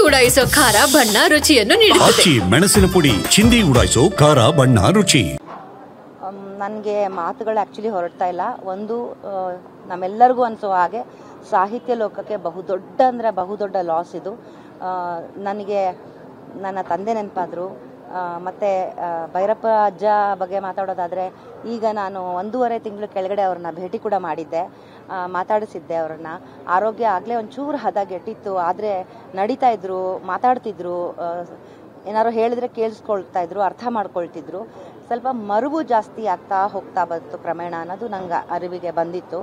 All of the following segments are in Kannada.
ಉಡಾಯಿಸೋ ಖಾರ ಬಣ್ಣ ರುಚಿಯನ್ನು ನೀಡುತ್ತದೆ. ಮೆಣಸಿನ ಪುಡಿ ಚಿಂದಿ ಉಡಾಯಿಸೋ ಖಾರ ಬಣ್ಣ ರುಚಿ. ನನಗೆ ಮಾತುಗಳು ಆ್ಯಕ್ಚುಲಿ ಹೊರಡ್ತಾ ಇಲ್ಲ. ಒಂದು ನಮ್ಮೆಲ್ಲರಿಗೂ ಅನಿಸೋ ಹಾಗೆ ಸಾಹಿತ್ಯ ಲೋಕಕ್ಕೆ ಬಹುದೊಡ್ಡ ಲಾಸ್ ಇದು. ನನಗೆ ನನ್ನ ತಂದೆ ನೆನಪಾದರು. ಮತ್ತು ಭೈರಪ್ಪ ಅಜ್ಜ ಬಗ್ಗೆ ಮಾತಾಡೋದಾದರೆ, ಈಗ ನಾನು 1.5 ತಿಂಗಳು ಕೆಳಗಡೆ ಅವ್ರನ್ನ ಭೇಟಿ ಕೂಡ ಮಾಡಿದ್ದೆ, ಮಾತಾಡಿಸಿದ್ದೆ ಅವ್ರನ್ನ. ಆರೋಗ್ಯ ಆಗಲೇ ಒಂಚೂರು ಹದಗೆಟ್ಟಿತ್ತು, ಆದರೆ ನಡೀತಾ ಇದ್ರು, ಮಾತಾಡ್ತಿದ್ರು, ಏನಾದ್ರು ಹೇಳಿದ್ರೆ ಕೇಳಿಸ್ಕೊಳ್ತಾ ಇದ್ರು, ಅರ್ಥ ಮಾಡ್ಕೊಳ್ತಿದ್ರು. ಸ್ವಲ್ಪ ಮರುವು ಜಾಸ್ತಿ ಆಗ್ತಾ ಹೋಗ್ತಾ ಬಂತು ಕ್ರಮೇಣ ಅನ್ನೋದು ನಂಗೆ ಅರಿವಿಗೆ ಬಂದಿತ್ತು.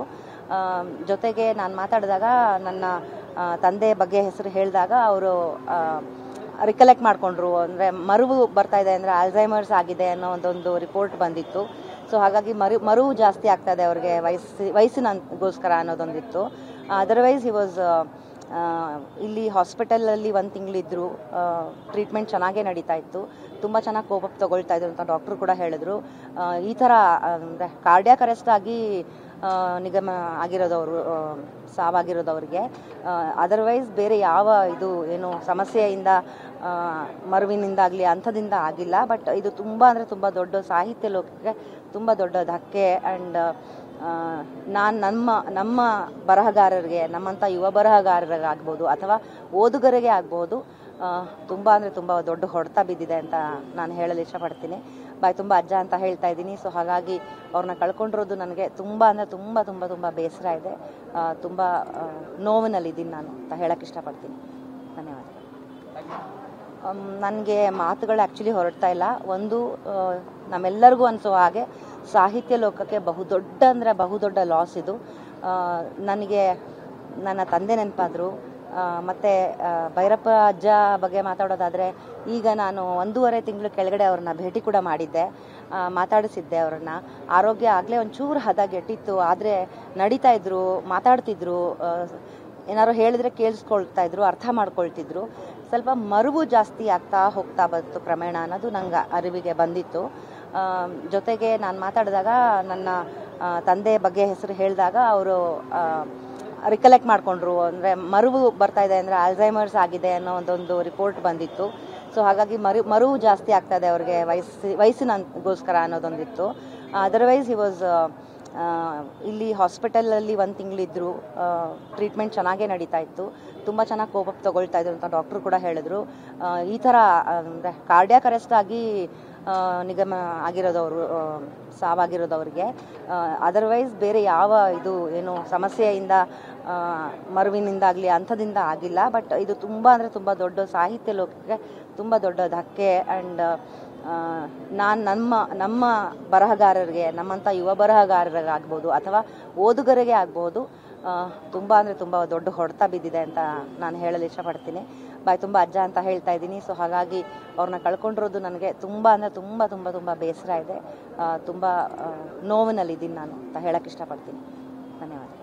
ಜೊತೆಗೆ ನಾನು ಮಾತಾಡಿದಾಗ ನನ್ನ ತಂದೆ ಬಗ್ಗೆ ಹೆಸರು ಹೇಳಿದಾಗ ಅವರು ರಿಕಲೆಕ್ಟ್ ಮಾಡಿಕೊಂಡ್ರು. ಅಂದರೆ ಮರುವು ಬರ್ತಾ ಇದೆ, ಅಂದರೆ ಆಲ್ಝೈಮರ್ಸ್ ಆಗಿದೆ ಅನ್ನೋ ಒಂದೊಂದು ರಿಪೋರ್ಟ್ ಬಂದಿತ್ತು. ಸೊ ಹಾಗಾಗಿ ಮರುವು ಜಾಸ್ತಿ ಆಗ್ತಾ ಇದೆ ಅವ್ರಿಗೆ ವಯಸ್ಸಿನಗೋಸ್ಕರ ಅನ್ನೋದೊಂದಿತ್ತು. ಅದರ್ವೈಸ್ ಹಿ ವಾಸ್ ಇಲ್ಲಿ ಹಾಸ್ಪಿಟಲಲ್ಲಿ 1 ತಿಂಗಳಿದ್ರು. ಟ್ರೀಟ್ಮೆಂಟ್ ಚೆನ್ನಾಗೇ ನಡೀತಾ ಇತ್ತು, ತುಂಬ ಚೆನ್ನಾಗಿ ಕೋಪ ತೊಗೊಳ್ತಾ ಇದ್ರು ಅಂತ ಡಾಕ್ಟ್ರು ಕೂಡ ಹೇಳಿದ್ರು. ಈ ಥರ ಅಂದರೆ ಕಾರ್ಡಿಯಾಕ್ ಅರೆಸ್ಟ್ ಆಗಿ ನಿಗಮ ಆಗಿರೋದವರು, ಸಾವಾಗಿರೋದವ್ರಿಗೆ. ಅದರ್ವೈಸ್ ಬೇರೆ ಯಾವ ಇದು ಏನು ಸಮಸ್ಯೆಯಿಂದ ಮರುವಿನಿಂದಾಗಲಿ ಅಂಥದಿಂದ ಆಗಿಲ್ಲ. ಬಟ್ ಇದು ತುಂಬ ಅಂದರೆ ತುಂಬ ದೊಡ್ಡ ಸಾಹಿತ್ಯ ಲೋಕಕ್ಕೆ ತುಂಬ ದೊಡ್ಡ ಧಕ್ಕೆ. ಆ್ಯಂಡ್ ನಮ್ಮ ಬರಹಗಾರರಿಗೆ, ನಮ್ಮಂಥ ಯುವ ಬರಹಗಾರರಿಗಾಗ್ಬೋದು ಅಥವಾ ಓದುಗರಿಗೆ ಆಗ್ಬೋದು, ತುಂಬ ಅಂದರೆ ತುಂಬ ದೊಡ್ಡ ಹೊಡೆತ ಬಿದ್ದಿದೆ ಅಂತ ನಾನು ಹೇಳಲು ಇಷ್ಟಪಡ್ತೀನಿ. ಬಾಯ್ ತುಂಬ ಅಜ್ಜ ಅಂತ ಹೇಳ್ತಾ ಇದ್ದೀನಿ. ಸೊ ಹಾಗಾಗಿ ಅವ್ರನ್ನ ಕಳ್ಕೊಂಡಿರೋದು ನನಗೆ ತುಂಬ ಅಂದರೆ ತುಂಬ ತುಂಬ ತುಂಬ ಬೇಸರ ಇದೆ. ತುಂಬ ನೋವಿನಲ್ಲಿದ್ದೀನಿ ನಾನು ಅಂತ ಹೇಳಕ್ಕೆ ಇಷ್ಟಪಡ್ತೀನಿ. ಧನ್ಯವಾದ. ನನಗೆ ಮಾತುಗಳು ಆ್ಯಕ್ಚುಲಿ ಹೊರಡ್ತಾ ಇಲ್ಲ. ಒಂದು ನಮ್ಮೆಲ್ಲರಿಗೂ ಅನಿಸೋ ಹಾಗೆ ಸಾಹಿತ್ಯ ಲೋಕಕ್ಕೆ ಬಹುದೊಡ್ಡ ಲಾಸ್ ಇದು. ನನಗೆ ನನ್ನ ತಂದೆ ನೆನಪಾದರು. ಮತ್ತು ಭೈರಪ್ಪ ಅಜ್ಜ ಬಗ್ಗೆ ಮಾತಾಡೋದಾದರೆ, ಈಗ ನಾನು 1.5 ತಿಂಗಳು ಕೆಳಗಡೆ ಅವ್ರನ್ನ ಭೇಟಿ ಕೂಡ ಮಾಡಿದ್ದೆ, ಮಾತಾಡಿಸಿದ್ದೆ ಅವ್ರನ್ನ. ಆರೋಗ್ಯ ಆಗಲೇ ಒಂಚೂರು ಹದಗೆಟ್ಟಿತ್ತು, ಆದರೆ ನಡೀತಾ ಇದ್ರು, ಮಾತಾಡ್ತಿದ್ರು, ಏನಾದ್ರು ಹೇಳಿದ್ರೆ ಕೇಳಿಸ್ಕೊಳ್ತಾ ಇದ್ರು, ಅರ್ಥ ಮಾಡ್ಕೊಳ್ತಿದ್ರು. ಸ್ವಲ್ಪ ಮರುವು ಜಾಸ್ತಿ ಆಗ್ತಾ ಹೋಗ್ತಾ ಬಂತು ಕ್ರಮೇಣ ಅನ್ನೋದು ನಂಗೆ ಅರಿವಿಗೆ ಬಂದಿತ್ತು. ಜೊತೆಗೆ ನಾನು ಮಾತಾಡಿದಾಗ ನನ್ನ ತಂದೆ ಬಗ್ಗೆ ಹೆಸರು ಹೇಳಿದಾಗ ಅವರು ರಿಕಲೆಕ್ಟ್ ಮಾಡಿಕೊಂಡ್ರು. ಅಂದರೆ ಮರುವು ಬರ್ತಾ ಇದೆ, ಅಂದರೆ ಆಲ್ಝೈಮರ್ಸ್ ಆಗಿದೆ ಅನ್ನೋ ಒಂದೊಂದು ರಿಪೋರ್ಟ್ ಬಂದಿತ್ತು. ಸೊ ಹಾಗಾಗಿ ಮರುವು ಜಾಸ್ತಿ ಆಗ್ತಾ ಇದೆ ಅವ್ರಿಗೆ ವಯಸ್ಸಿನಗೋಸ್ಕರ ಅನ್ನೋದೊಂದಿತ್ತು. ಅದರ್ವೈಸ್ ಹಿ ವಾಸ್ ಇಲ್ಲಿ ಹಾಸ್ಪಿಟಲಲ್ಲಿ 1 ತಿಂಗಳಿದ್ರು. ಟ್ರೀಟ್ಮೆಂಟ್ ಚೆನ್ನಾಗೇ ನಡೀತಾ ಇತ್ತು, ತುಂಬ ಚೆನ್ನಾಗಿ ಕೋಪ ತೊಗೊಳ್ತಾ ಇದ್ರು ಅಂತ ಡಾಕ್ಟ್ರು ಕೂಡ ಹೇಳಿದ್ರು. ಈ ಥರ ಅಂದರೆ ಕಾರ್ಡಿಯಾಕ್ ಅರೆಸ್ಟ್ ಆಗಿ ನಿಗಮ ಆಗಿರೋದವರು, ಸಾವಾಗಿರೋದವ್ರಿಗೆ. ಅದರ್ವೈಸ್ ಬೇರೆ ಯಾವ ಇದು ಏನು ಸಮಸ್ಯೆಯಿಂದ ಮರುವಿನಿಂದಾಗಲಿ ಅಂಥದಿಂದ ಆಗಿಲ್ಲ. ಬಟ್ ಇದು ತುಂಬ ಅಂದರೆ ತುಂಬ ದೊಡ್ಡ ಸಾಹಿತ್ಯ ಲೋಕಕ್ಕೆ ತುಂಬ ದೊಡ್ಡ ಧಕ್ಕೆ. ಆ್ಯಂಡ್ ನಮ್ಮ ಬರಹಗಾರರಿಗೆ, ನಮ್ಮಂಥ ಯುವ ಬರಹಗಾರರಿಗಾಗ್ಬೋದು ಅಥವಾ ಓದುಗರಿಗೆ ಆಗ್ಬೋದು, ತುಂಬ ಅಂದರೆ ತುಂಬ ದೊಡ್ಡ ಹೊಡೆತ ಬಿದ್ದಿದೆ ಅಂತ ನಾನು ಹೇಳಲು ಇಷ್ಟಪಡ್ತೀನಿ. ಬಾಯ್ ತುಂಬ ಅಜ್ಜ ಅಂತ ಹೇಳ್ತಾ ಇದ್ದೀನಿ. ಸೊ ಹಾಗಾಗಿ ಅವ್ರನ್ನ ಕಳ್ಕೊಂಡಿರೋದು ನನಗೆ ತುಂಬ ಅಂದರೆ ತುಂಬ ತುಂಬ ತುಂಬ ಬೇಸರ ಇದೆ. ತುಂಬ ನೋವಿನಲ್ಲಿದ್ದೀನಿ ನಾನು ಅಂತ ಹೇಳಕ್ಕೆ ಇಷ್ಟಪಡ್ತೀನಿ. ಧನ್ಯವಾದ.